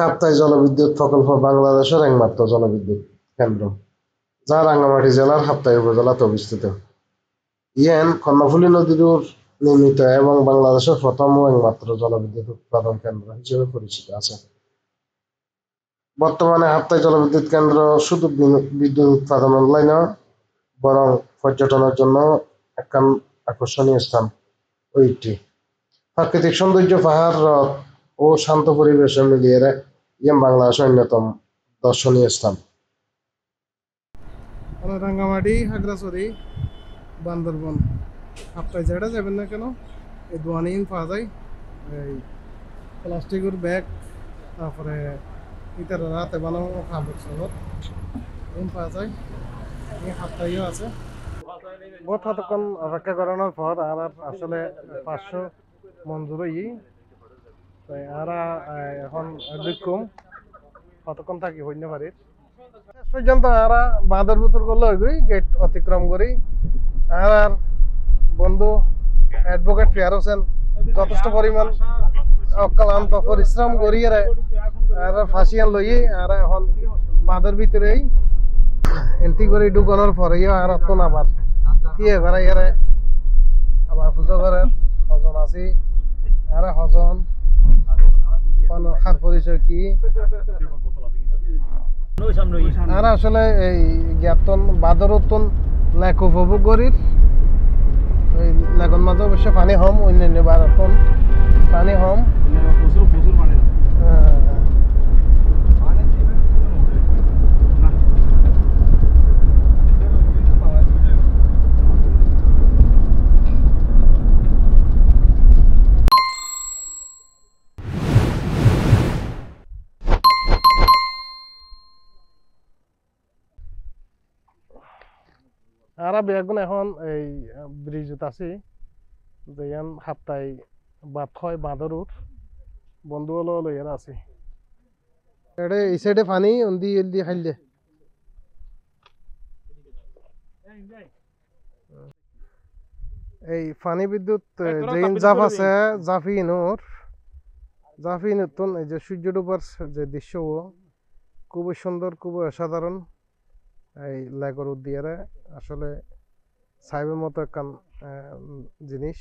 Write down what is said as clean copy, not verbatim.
কাপ্তাই জলবিদ্যুৎ প্রকল্প বাংলাদেশের একমাত্র জলবিদ্যুৎ কেন্দ্র, যা রাঙ্গামাটি জেলার কাপ্তাই উপজেলাতে অবস্থিত। ইয়েন কর্ণফুলী নদীর উপর নির্মিত এবং বাংলাদেশের প্রথম ও একমাত্র জলবিদ্যুৎ উৎপাদন কেন্দ্র হিসেবে পরিচিত আছে। বর্তমানে কাপ্তাই জলবিদ্যুৎ কেন্দ্র শুধু বিদ্যুৎ উৎপাদন নয়, বরং পর্যটনের জন্য একখান আকর্ষণীয় স্থান ও একটি প্রাকৃতিক সৌন্দর্য, পাহাড়, হ্রদ ও শান্ত পরিবেশে মিলিয়ে ইয়েন বাংলাদেশের অন্যতম দর্শনীয় স্থান। রাঙ্গামাটি, খাগড়াছড়ি, বান্দরবন আপনার যেটা যাবেন না কেন এই দোয়ানিন পাওয়া যায়, এই প্লাস্টিকের ব্যাগ, তারপরে ইটার রাতে বানানো কাপড় সাপড় পাওয়া যায়। এই হাতটাইও আছে। বহুত কতক্ষণ অপেক্ষা করানোর পর আর আসলে 500 মঞ্জুর আর এখন দেখুম কতক্ষণ থাকি হইতে পারি। শেষ পর্যন্ত আর বাঁধের ভিতর করলে গেট অতিক্রম করি। আর বন্ধু অ্যাডভোকেট ফিয়ার হোসেন যথেষ্ট পরিমাণ অক্লান্ত পরিশ্রম করি আর ফাঁসিয়ান লই আর এখন বাঁধের ভিতরেই এন্ট্রি করে ঢুকানোর পরেই আর তো আবার কি এবার ইয়ারে আবার পুজো করেন হজন আছি আর হজন খার পরিচয় কি আর আসলে এই জ্ঞাতন বাদরতন লেখ উপভোগ করির ওই লেখন মাঝে অবশ্য পানি হম, অন্যান্য বারতন পানি হম। আর বেগুন এখন এই ব্রিজত আছি যেন হাপ্তাই বাদ হয় বাঁদরুর বন্ধু হলো লইয়ার আছি এডে এই সাইডে পানি অন্দি এলদি খাইলে এই পানি বিদ্যুৎ যেইন জাফ আছে জাফিনুর এই যে সূর্য ডুবার যে দৃশ্য খুবই সুন্দর, খুবই অসাধারণ। এই লেগর উদ্দিয়ারে আসলে সাইবের মতো একখান জিনিস।